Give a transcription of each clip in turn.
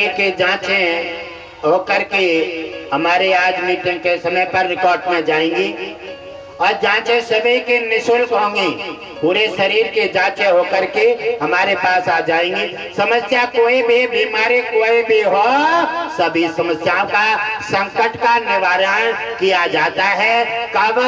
के जांचें होकर के हमारे आज मीटिंग के समय पर रिकॉर्ड में जाएंगी और जांचें सभी के निःशुल्क होंगी। पूरे शरीर के जांचें होकर के हमारे पास आ जाएंगी। समस्या कोई भी बीमारी कोई भी हो, सभी समस्याओं का संकट का निवारण किया जाता है। कब?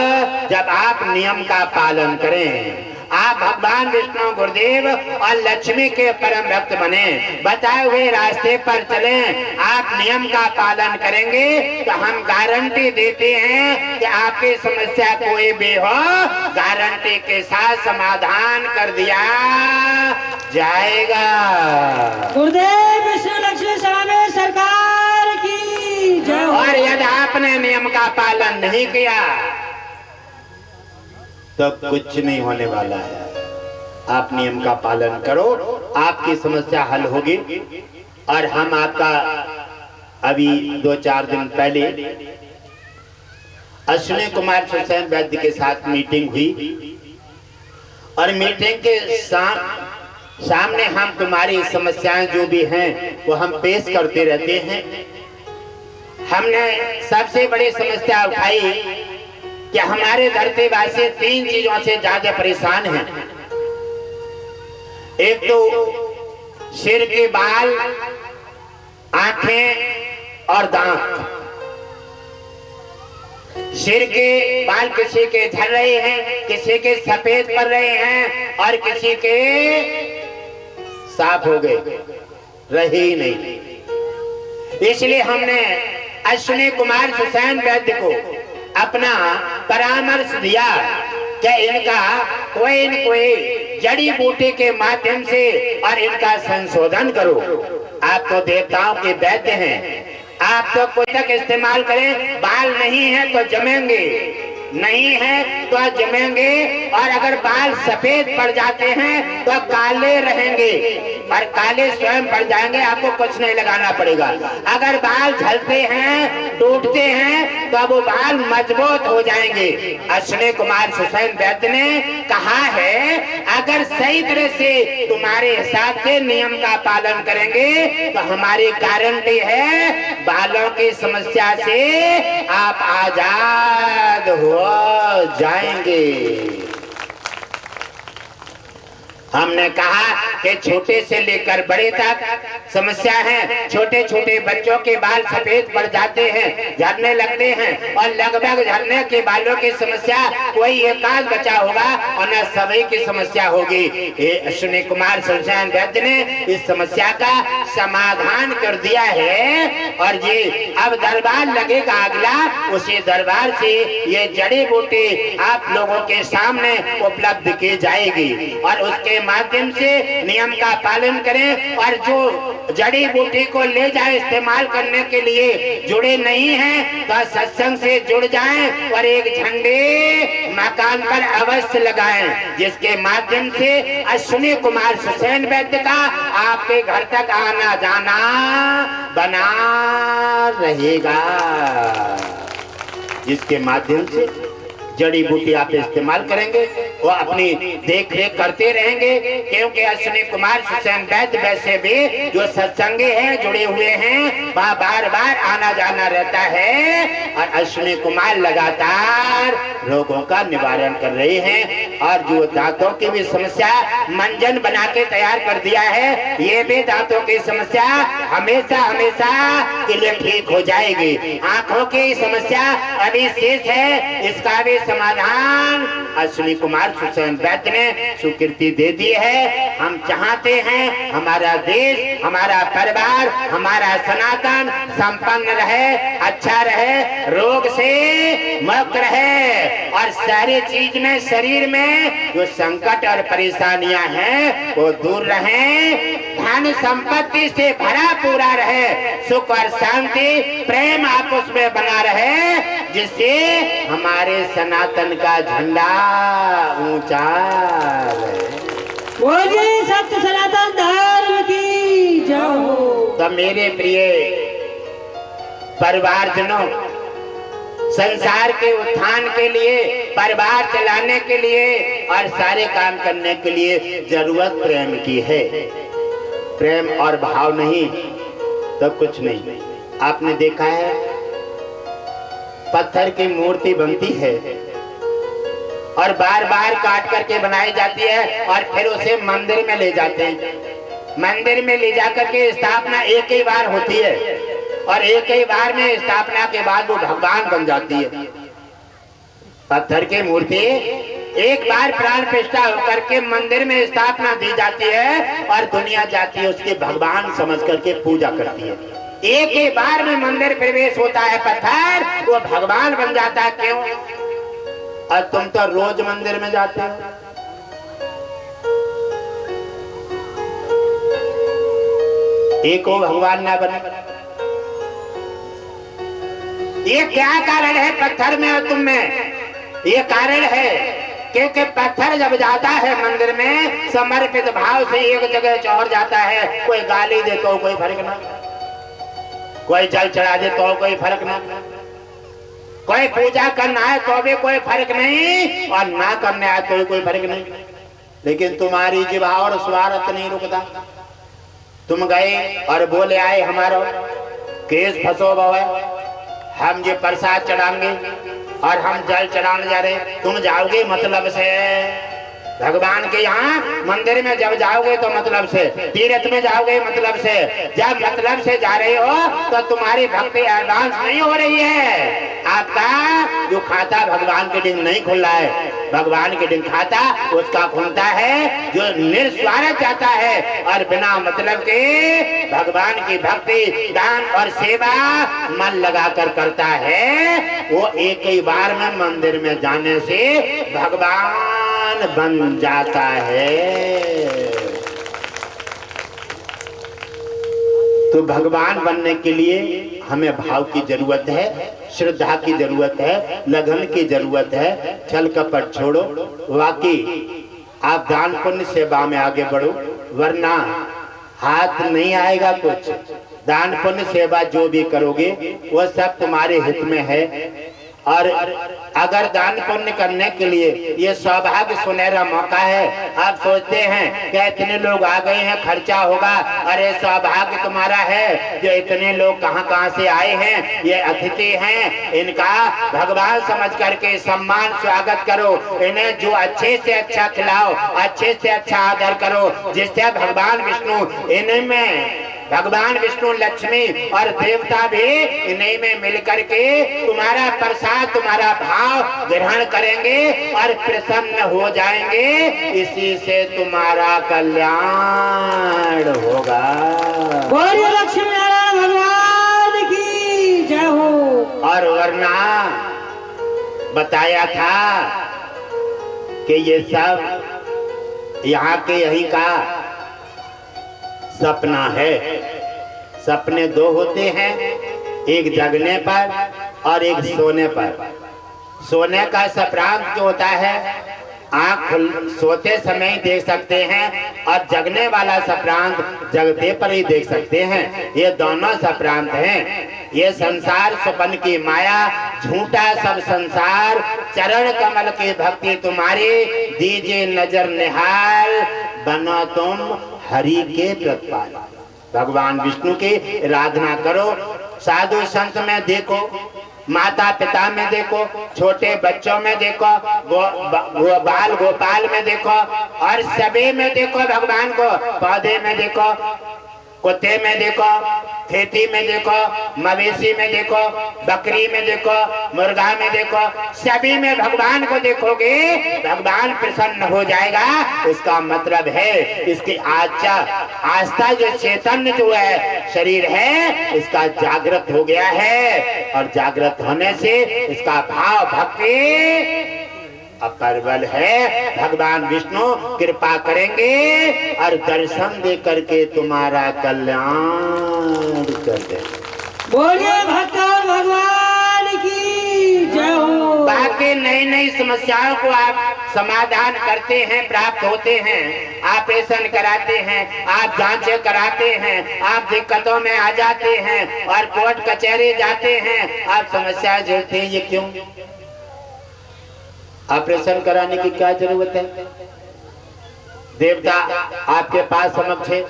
जब आप नियम का पालन करें। आप भगवान विष्णु गुरुदेव और लक्ष्मी के परम भक्त बने, बताए हुए रास्ते पर चलें। आप नियम का पालन करेंगे तो हम गारंटी देते हैं कि आपकी समस्या कोई भी हो, गारंटी के साथ समाधान कर दिया जाएगा। गुरुदेव विष्णु लक्ष्मी स्वामी सरकार की जय। और यदि आपने नियम का पालन नहीं किया तो कुछ नहीं होने वाला है। आप नियम का पालन करो, आपकी समस्या हल होगी। और हम आपका अभी 2-4 दिन पहले अश्विनी कुमार सुसैन वैद्य के साथ मीटिंग हुई और मीटिंग के सामने हम तुम्हारी समस्याएं जो भी हैं वो हम पेश करते रहते हैं। हमने सबसे बड़ी समस्या उठाई कि हमारे धरतीवासी 3 चीजों से ज्यादा परेशान हैं। एक तो सिर के बाल, आंखें और दांत। सिर के बाल किसी के झड़ रहे हैं, किसी के सफेद पड़ रहे हैं और किसी के साफ हो गए, रहे ही नहीं। इसलिए हमने अश्विनी कुमार सुसैन वैद्य को अपना परामर्श दिया कि इनका कोई न कोई जड़ी बूटी के माध्यम से और इनका संशोधन करो। आप तो देवताओं के वैद्य हैं, आप तो कुछ तक इस्तेमाल करें। बाल नहीं है तो जमेंगे, नहीं है तो जमेंगे, और अगर बाल सफेद पड़ जाते हैं तो काले रहेंगे और काले स्वयं पड़ जाएंगे। आपको कुछ नहीं लगाना पड़ेगा। अगर बाल झलते हैं, टूटते हैं, तो वो बाल मजबूत हो जाएंगे। अश्विनी कुमार सुसैन वैद्य ने कहा है, अगर सही तरह से तुम्हारे हिसाब से नियम का पालन करेंगे तो हमारी गारंटी है बालों की समस्या से आप आजाद हो जाएंगे। हमने कहा कि छोटे से लेकर बड़े तक समस्या है। छोटे छोटे बच्चों के बाल सफेद पड़ जाते हैं, झड़ने लगते हैं, और लगभग झड़ने के बालों की समस्या कोई एकाध बचा होगा और न सभी की समस्या होगी। अश्विनी कुमार सुसैन वैद्य ने इस समस्या का समाधान कर दिया है। और ये अब दरबार लगेगा अगला, उसी दरबार से ये जड़ी बूटी आप लोगों के सामने उपलब्ध की जाएगी और उसके माध्यम से नियम का पालन करें। और जो जड़ी बूटी को ले जाए इस्तेमाल करने के लिए जुड़े नहीं हैं तो सत्संग से जुड़ जाएं और एक झंडे मकान पर अवश्य लगाएं, जिसके माध्यम से अश्विनी कुमार सुसैन वैद्य का आपके घर तक आना जाना बना रहेगा, जिसके माध्यम से जड़ी बूटी आप इस्तेमाल करेंगे, वो अपनी देख रेख करते रहेंगे। क्योंकि अश्विनी कुमार सुसैन वैद्य वैसे भी जो सत्संगी हैं, जुड़े हुए हैं, वहाँ बार बार आना जाना रहता है और अश्विनी कुमार लगातार रोगों का निवारण कर रहे हैं। और जो दांतों की भी समस्या मंजन बना के तैयार कर दिया है, ये भी दांतों की समस्या हमेशा हमेशा के लिए ठीक हो जाएगी। आंखों की समस्या अभी शेष है, इसका भी समाधान अश्विनी कुमार सुसैन वैद्य ने स्वीकृति दे दी है। हम चाहते हैं हमारा देश, हमारा परिवार, हमारा सनातन संपन्न रहे, अच्छा रहे, रोग से मुक्त रहे और सारी चीज में, शरीर में जो संकट और परेशानियां हैं वो दूर रहे, धन संपत्ति से भरा पूरा रहे, सुख और शांति प्रेम आपस में बना रहे, जिससे हमारे सनातन का झंडा ऊंचा रहे। बोलिए सत्य सनातन धर्म की जय हो। तो मेरे प्रिय परिवारजनों, संसार के उत्थान के लिए, परिवार चलाने के लिए और सारे काम करने के लिए जरूरत प्रेम की है। प्रेम और भाव नहीं, तब कुछ नहीं। आपने देखा है पत्थर की मूर्ति बनती है और बार बार काट करके बनाई जाती है और फिर उसे मंदिर में ले जाते हैं। मंदिर में ले जाकर के स्थापना एक ही बार होती है और एक ही बार में स्थापना के बाद वो भगवान बन जाती है। पत्थर की मूर्ति एक बार प्राण प्रतिष्ठा होकर के मंदिर में स्थापना दी जाती है और दुनिया जाती है उसके भगवान समझ करके पूजा करती है। एक ही बार में मंदिर प्रवेश होता है पत्थर, वो भगवान बन जाता है। क्यों? और तुम तो रोज मंदिर में जाते हो। एक हो भगवान ना बने, ये क्या कारण है पत्थर में और तुम में? ये कारण है क्योंकि पत्थर जब जाता है मंदिर में समर्पित भाव से एक जगह चढ़ जाता है। कोई गाली दे तो कोई फर्क ना, कोई जल चढ़ा दे तो कोई फर्क ना, कोई पूजा करना है तो भी कोई फर्क नहीं और ना करने आए तो कोई फर्क नहीं। लेकिन तुम्हारी जिभा और स्वार्थ नहीं रुकता। तुम गए और बोले आए हमारा केस फंसो बाबा, हम ये प्रसाद चढ़ाएंगे और हम जल चढ़ाने जा रहे। तुम जाओगे मतलब से भगवान के यहाँ मंदिर में जब जाओगे तो मतलब से, तीर्थ में जाओगे मतलब से, जब मतलब से जा रहे हो तो तुम्हारी भक्ति एडवांस नहीं हो रही है। आपका जो खाता भगवान के दिन नहीं खुल रहा है, भगवान के दिन खाता उसका खुलता है जो निस्वार्थ जाता है और बिना मतलब के भगवान की भक्ति दान और सेवा मन लगाकर करता है। वो एक ही बार में मंदिर में जाने से भगवान बन जाता है। तो भगवान बनने के लिए हमें भाव की जरूरत है, श्रद्धा की जरूरत है, लगन की जरूरत है। छल कपट छोड़ो, वाकई आप दान पुण्य सेवा में आगे बढ़ो, वरना हाथ नहीं आएगा कुछ। दान पुण्य सेवा जो भी करोगे वो सब तुम्हारे हित में है। और अगर दान पुण्य करने के लिए ये सौभाग्य सुनहरा मौका है। आप सोचते हैं कि इतने लोग आ गए हैं, खर्चा होगा। अरे सौभाग्य तुम्हारा है जो इतने लोग कहां से आए हैं, ये अतिथि हैं, इनका भगवान समझ करके सम्मान स्वागत करो। इन्हें जो अच्छे से अच्छा खिलाओ, अच्छे से अच्छा आदर करो, जिससे भगवान विष्णु इनमें, भगवान विष्णु लक्ष्मी और देवता भी इन्हीं में मिलकर के तुम्हारा प्रसाद, तुम्हारा भाव ग्रहण करेंगे और प्रसन्न हो जाएंगे। इसी से तुम्हारा कल्याण होगा। बोलिए लक्ष्मी नारायण भगवान की जय हो। और वरना बताया था कि ये सब यहाँ के यही का सपना है। सपने दो होते हैं, एक जगने पर और एक सोने पर। सोने का सप्रांत जो होता है आँख सोते समय ही देख सकते हैं और जगने वाला सप्रांत जगते पर ही देख सकते हैं। ये दोनों सप्रांत हैं। ये संसार स्वप्न की माया, झूठा सब संसार, चरण कमल की भक्ति तुम्हारी, दीजिए नजर निहाल, बनो तुम हरि के प्रतिपाल। भगवान विष्णु की आराधना करो। साधु संत में देखो, माता पिता में देखो, छोटे बच्चों में देखो, बाल गोपाल में देखो और सभी में देखो भगवान को। पौधे में देखो, कुत्ते में देखो, खेती में देखो, मवेशी में देखो, बकरी में देखो, मुर्गा में देखो, सभी में भगवान को देखोगे, भगवान प्रसन्न हो जाएगा। इसका मतलब है इसकी आस्था जो चैतन्य जो है शरीर है इसका जागृत हो गया है और जागृत होने से इसका भाव भक्ति अप्रबल है। भगवान विष्णु कृपा करेंगे और दर्शन दे करके तुम्हारा कल्याण कर दे। बोलिए भक्त भगवान की जय हो। बाकी नई नई समस्याओं को आप समाधान करते हैं, प्राप्त होते हैं, ऑपरेशन कराते हैं, आप जांचें कराते हैं, आप दिक्कतों में आ जाते हैं और कोर्ट कचहरी जाते हैं, आप समस्याएं झेलते हैं। ये क्यों? ऑपरेशन कराने की क्या जरूरत है? देवता आपके पास समक्ष है,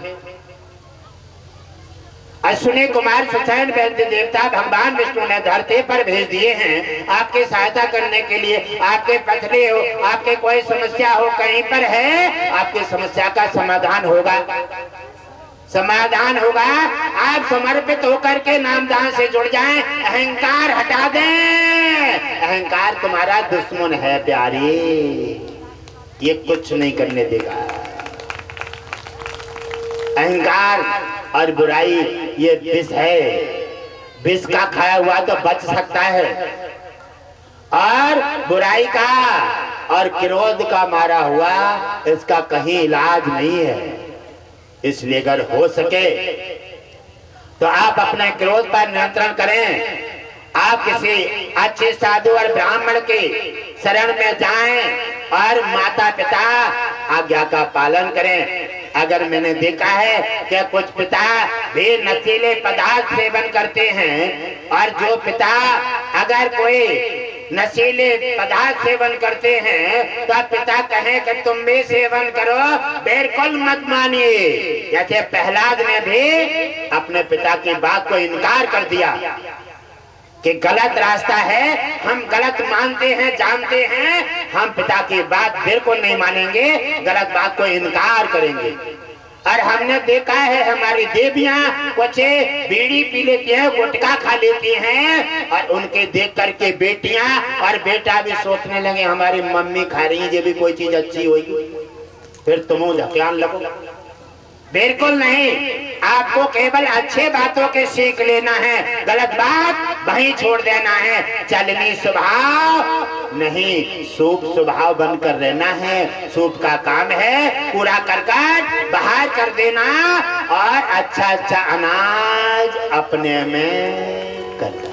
अश्विनी कुमार सुसैन वैद्य देवता भगवान विष्णु ने धरती पर भेज दिए हैं आपकी सहायता करने के लिए। आपके पथरी हो, आपके कोई समस्या हो कहीं पर है, आपकी समस्या का समाधान होगा, समाधान होगा। आप समर्पित होकर के नामदान से जुड़ जाएं, अहंकार हटा दें। अहंकार तुम्हारा दुश्मन है प्यारी, ये कुछ नहीं करने देगा। अहंकार और बुराई ये विष है, विष का खाया हुआ तो बच सकता है, और बुराई का और क्रोध का मारा हुआ इसका कहीं इलाज नहीं है। इसलिए अगर हो सके तो आप अपने क्रोध पर नियंत्रण करें। आप किसी अच्छे साधु और ब्राह्मण के शरण में जाएं और माता पिता आज्ञा का पालन करें। अगर मैंने देखा है कि कुछ पिता भी नशीले पदार्थ सेवन करते हैं, और जो पिता अगर कोई नशीले पदार्थ सेवन करते हैं तो पिता कहें कि तुम भी सेवन करो, बिल्कुल मत मानिए। जैसे प्रहलाद ने भी अपने पिता की बात को इनकार कर दिया कि गलत रास्ता है, हम गलत मानते हैं, जानते हैं, हम पिता की बात बिल्कुल नहीं मानेंगे, गलत बात को इनकार करेंगे। और हमने देखा है हमारी देवियां कुछ बीड़ी पी लेती हैं, गुटखा खा लेती हैं, और उनके देख करके बेटियां और बेटा भी सोचने लगे हमारी मम्मी खा रही है, ये भी कोई चीज अच्छी होगी, फिर तुम ध्यान लगो। बिल्कुल नहीं, आपको केवल अच्छे बातों के सीख लेना है, गलत बात वहीं छोड़ देना है। चलनी स्वभाव नहीं, शुभ स्वभाव बनकर रहना है। शुभ का काम है कूड़ा करकट बाहर कर देना और अच्छा अच्छा अनाज अपने में करना।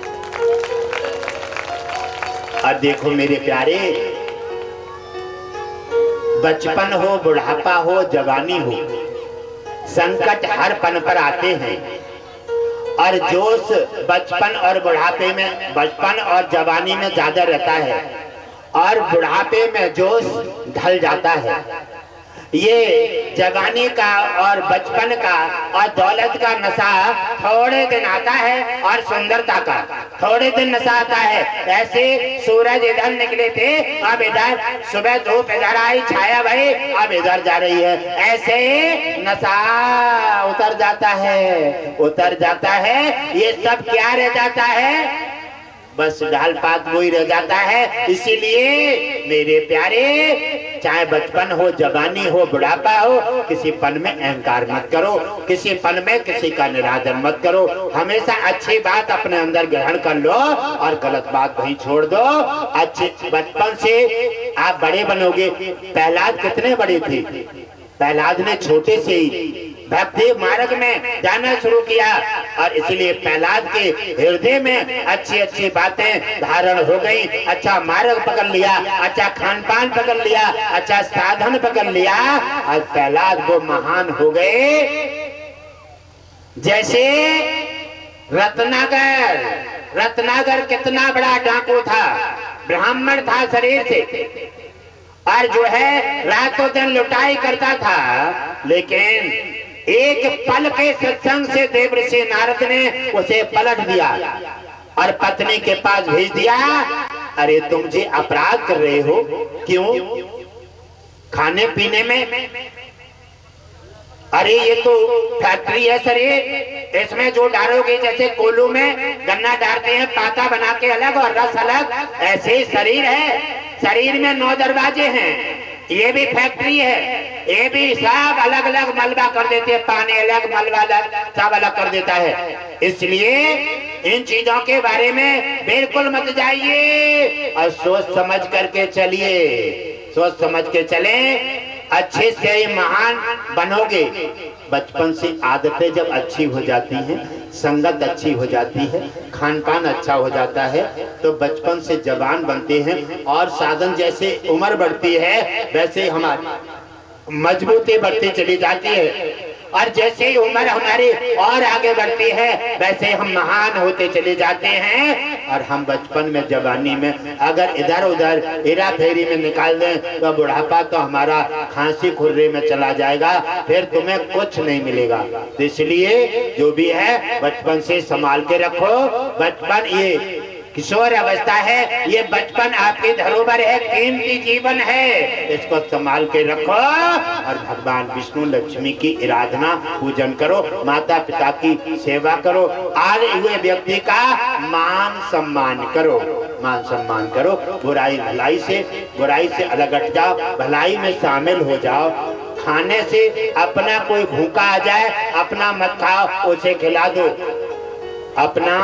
और देखो मेरे प्यारे, बचपन हो, बुढ़ापा हो, जवानी हो, संकट हर पन पर आते हैं। और जोश बचपन और बुढ़ापे में, बचपन और जवानी में ज्यादा रहता है, और बुढ़ापे में जोश ढल जाता है। ये जवानी का और बचपन का और दौलत का नशा थोड़े दिन आता है, और सुंदरता का थोड़े दिन नशा आता है। ऐसे सूरज इधर निकले थे, अब इधर सुबह धूप इधर आई, छाया भाई अब इधर जा रही है, ऐसे नशा उतर जाता है, उतर जाता है। ये सब क्या रह जाता है, बस ढाल पात वही रह जाता है। इसीलिए मेरे प्यारे, चाहे बचपन हो, जवानी हो, बुढ़ापा हो, किसी पन में अहंकार मत करो, किसी पन में किसी का निरादर मत करो। हमेशा अच्छी बात अपने अंदर ग्रहण कर लो और गलत बात वहीं छोड़ दो। अच्छे बचपन से आप बड़े बनोगे। प्रहलाद कितने बड़े थे, प्रहलाद ने छोटे से ही भक्ति मार्ग में जाना शुरू किया, और इसलिए प्रहलाद के हृदय में अच्छी अच्छी बातें धारण हो गई। अच्छा मार्ग पकड़ लिया, अच्छा खान पान पकड़ लिया, अच्छा साधन पकड़ लिया, और प्रहलाद वो महान हो गए। जैसे रत्नाकर, रत्नाकर कितना बड़ा डाकू था, ब्राह्मण था शरीर से, और जो है रातों दिन लुटाई करता था, लेकिन एक पल के सत्संग से देवर्षि नारद ने उसे पलट दिया और पत्नी के पास भेज दिया। अरे तुम जी अपराध कर रहे हो, क्यों? खाने पीने में, अरे ये तो फैक्ट्री है शरीर, इसमें जो डालोगे, जैसे कोल्हू में गन्ना डालते हैं पाता बना के अलग और रस अलग, ऐसे ही शरीर है। शरीर में 9 दरवाजे हैं, ये भी फैक्ट्री है, ये भी सब अलग अलग मलबा कर देते हैं, पानी अलग, मलबा अलग, सब अलग कर देता है। इसलिए इन चीजों के बारे में बिल्कुल मत जाइए, और सोच समझ करके चलिए, सोच समझ के चले, अच्छे से महान बनोगे। बचपन से आदतें जब अच्छी हो जाती हैं, संगत अच्छी हो जाती है, खान पान अच्छा हो जाता है, तो बचपन से जवान बनते हैं। और साधन जैसे उम्र बढ़ती है वैसे हमारी मजबूती बढ़ती चली जाती है। और जैसे ही उम्र हमारी और आगे बढ़ती है वैसे हम महान होते चले जाते हैं। और हम बचपन में जवानी में अगर इधर उधर हेरा फेरी में निकाल दें तो बुढ़ापा तो हमारा खांसी खुर्रे में चला जाएगा, फिर तुम्हें कुछ नहीं मिलेगा। तो इसलिए जो भी है बचपन से संभाल के रखो। बचपन ये किशोर अवस्था है, ये बचपन आपकी धरोहर है, कीमती जीवन है, इसको संभाल के रखो। और भगवान विष्णु लक्ष्मी की आराधना पूजन करो, माता पिता की सेवा करो, आए हुए व्यक्ति का मान सम्मान करो, मान सम्मान करो। बुराई से अलग हट जाओ, भलाई में शामिल हो जाओ। खाने से अपना कोई भूखा आ जाए, अपना मत खाओ, उसे खिला दो, अपना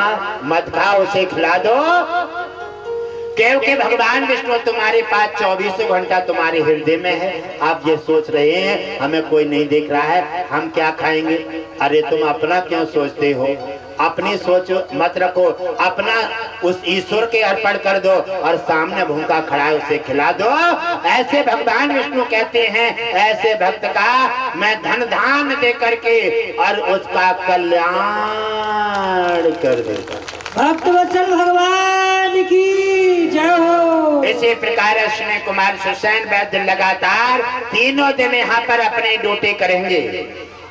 मत खाओ, उसे खिला दो, क्योंकि भगवान विष्णु तुम्हारे पास 24 घंटा तुम्हारे हृदय में है। आप ये सोच रहे हैं हमें कोई नहीं देख रहा है, हम क्या खाएंगे? अरे तुम अपना क्यों सोचते हो? अपनी सोच मत रखो, अपना उस ईश्वर के अर्पण कर दो और सामने भूखा खड़ा है उसे खिला दो। ऐसे भगवान विष्णु कहते हैं ऐसे भक्त का मैं धन धान दे करके और उसका कल्याण कर देता। भक्त वत्सल भगवान की जय हो। इसी प्रकार अश्विनी कुमार सुसैन वैद्य लगातार 3 दिन यहाँ पर अपनी ड्यूटी करेंगे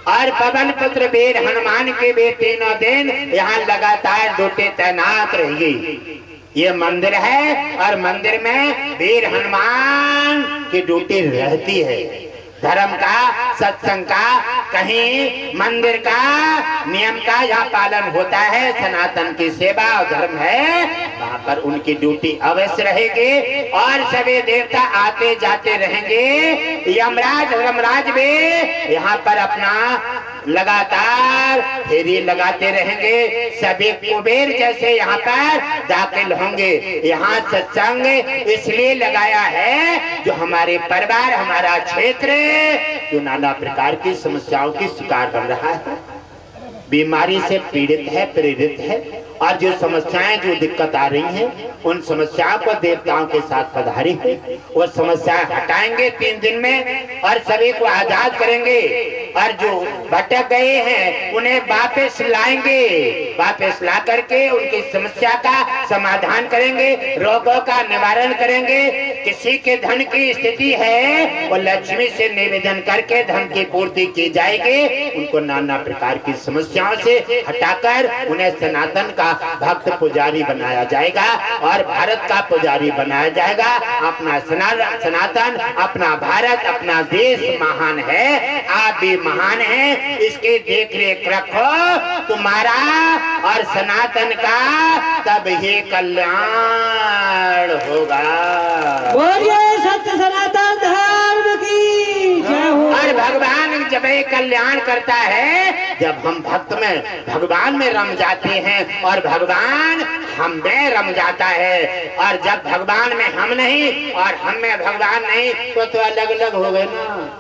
और पवन पुत्र वीर हनुमान के भी 3 दिन यहाँ लगातार ड्यूटी तैनात रहेगी। ये मंदिर है और मंदिर में वीर हनुमान की ड्यूटी रहती है। धर्म का, सत्संग का, कहीं मंदिर का नियम का यहाँ पालन होता है, सनातन की सेवा और धर्म है, वहाँ पर उनकी ड्यूटी अवश्य रहेगी और सभी देवता आते जाते रहेंगे। यमराज धर्मराज भी यहाँ पर अपना लगातार फेरी लगाते रहेंगे। सभी कुबेर जैसे यहाँ पर दाखिल होंगे। यहाँ सत्संग इसलिए लगाया है जो हमारे परिवार, हमारा क्षेत्र जो नाना प्रकार की समस्याओं की शिकार बन रहा है, बीमारी से पीड़ित है, प्रेरित है, और जो समस्याएं जो दिक्कत आ रही हैं उन समस्याओं को देवताओं के साथ पधारी है, वो समस्याएं हटाएंगे 3 दिन में और सभी को आजाद करेंगे और जो भटक गए हैं उन्हें वापस लाएंगे, वापस ला करके उनकी समस्या का समाधान करेंगे, रोगों का निवारण करेंगे। किसी के धन की स्थिति है वो लक्ष्मी से निवेदन करके धन की पूर्ति की जाएगी। उनको नाना प्रकार की समस्याओं से हटाकर उन्हें सनातन का भक्त पुजारी बनाया जाएगा और भारत का पुजारी बनाया जाएगा। अपना सनातन, अपना भारत, अपना देश महान है, आप भी महान हैं, इसकी देख रेख रखो, तुम्हारा और सनातन का तब ही कल्याण होगा। बोलिए सत्य सनातन धर्म की जय हो। और भगवान जब ये कल्याण करता है, जब हम भक्त में भगवान में रम जाते हैं और भगवान हम में रम जाता है, और जब भगवान में हम नहीं और हम में भगवान नहीं तो अलग अलग हो गए ना।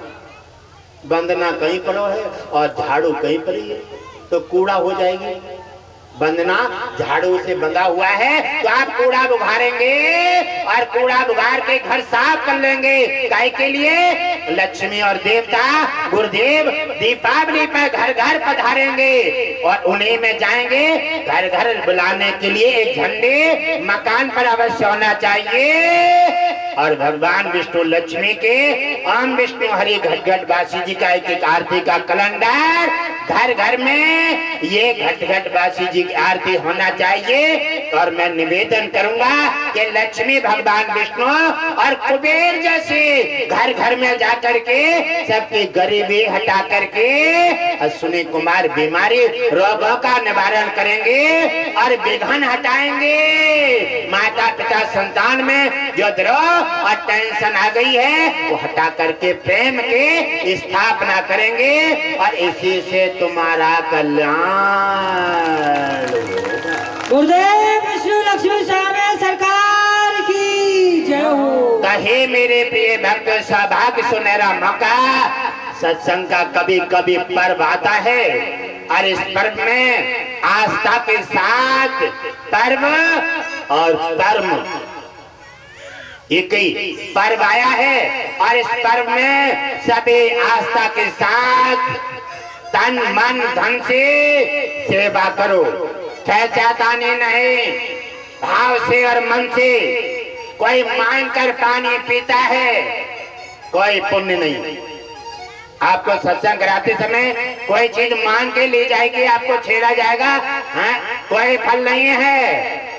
बंदना कहीं पड़ो है और झाड़ू कहीं पड़ी है तो कूड़ा हो जाएगी। बंदना झाड़ू से बंधा हुआ है तो आप कूड़ा बुघारेंगे और कूड़ा बुघार के घर साफ कर लेंगे। गाय के लिए लक्ष्मी और देवता गुरुदेव दीपावली पर घर घर पधारेंगे और उन्हीं में जाएंगे। घर घर बुलाने के लिए एक झंडे मकान पर अवश्य होना चाहिए। और भगवान विष्णु लक्ष्मी के ओम विष्णु हरि घट घट बासी जी का एक आरती का कैलेंडर घर घर में ये घट घट बासी जी की आरती होना चाहिए। और मैं निवेदन करूंगा कि लक्ष्मी, भगवान विष्णु और कुबेर जैसे घर घर में जाकर के सबकी गरीबी हटा करके अश्विनी कुमार बीमारी रोगों का निवारण करेंगे और विघ्न हटाएंगे। माता पिता संतान में जो द्रोह और टेंशन आ गई है वो हटा करके प्रेम के स्थापना करेंगे और इसी से तुम्हारा कल्याण। गुरुदेव विष्णु लक्ष्मी स्वामी सरकार की जय हो। कहे मेरे प्रिय भक्त, सौभाग्य सुनहरा मौका सत्संग का कभी कभी पर्व आता है और इस पर्व में आस्था के साथ पर्व और कर्म एक ही पर्व आया है और इस पर्व में सभी आस्था के साथ तन मन धन से सेवा करो, खैचातानी नहीं, भाव से और मन से। कोई मांग कर पानी पीता है, कोई पुण्य नहीं। आपको सत्संग कराते समय कोई चीज मांग के ले जाएगी, आपको छेड़ा जाएगा, हाँ? कोई फल नहीं है।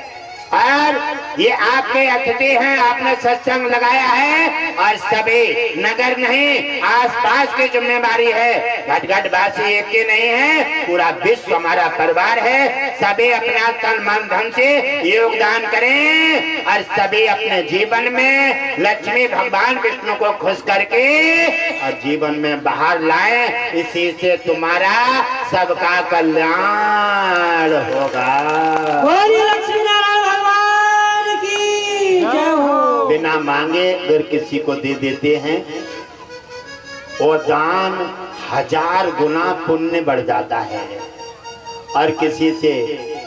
और ये आपके अतिथि हैं, आपने सत्संग लगाया है, और सभी नगर नहीं आसपास की जिम्मेदारी है। घटघट वासी एक के नहीं है, पूरा विश्व हमारा परिवार है। सभी अपना तन मन धन से योगदान करें और सभी अपने जीवन में लक्ष्मी भगवान विष्णु को खुश करके और जीवन में बाहर लाए। इसी से तुम्हारा सबका कल्याण होगा। बोलिए लक्ष्मी नारायण भगवान की जय हो। बिना मांगे अगर किसी को दे देते हैं, वो दान 1000 गुना पुण्य बढ़ जाता है। और किसी से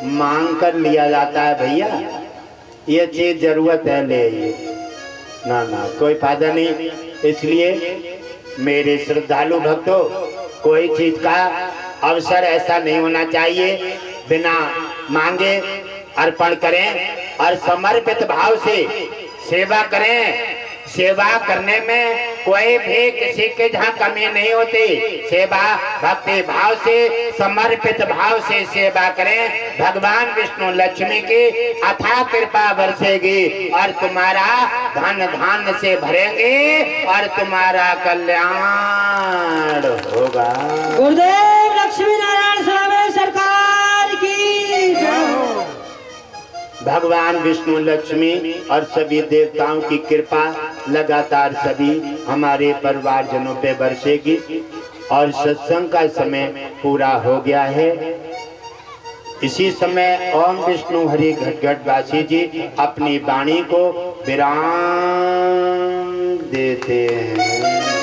मांग कर लिया जाता है, भैया ये चीज जरूरत है, ले ना ना, कोई फायदा नहीं। इसलिए मेरे श्रद्धालु भक्तों, कोई चीज का अवसर ऐसा नहीं होना चाहिए, बिना मांगे अर्पण करें और समर्पित भाव से सेवा करें। सेवा करने में कोई भी किसी के जहाँ कमी नहीं होती। सेवा भक्ति भाव से, समर्पित भाव से सेवा करें। भगवान विष्णु लक्ष्मी की अथाह कृपा बरसेगी और तुम्हारा धन धान्य से भरेंगे और तुम्हारा कल्याण होगा। गुरुदेव लक्ष्मी नारायण स्वामी सरकार की जय हो। भगवान विष्णु लक्ष्मी और सभी देवताओं की कृपा लगातार सभी हमारे परिवारजनों पे बरसेगी। और सत्संग का समय पूरा हो गया है। इसी समय ओम विष्णु हरि घटघट वासी जी अपनी वाणी को विराम देते हैं।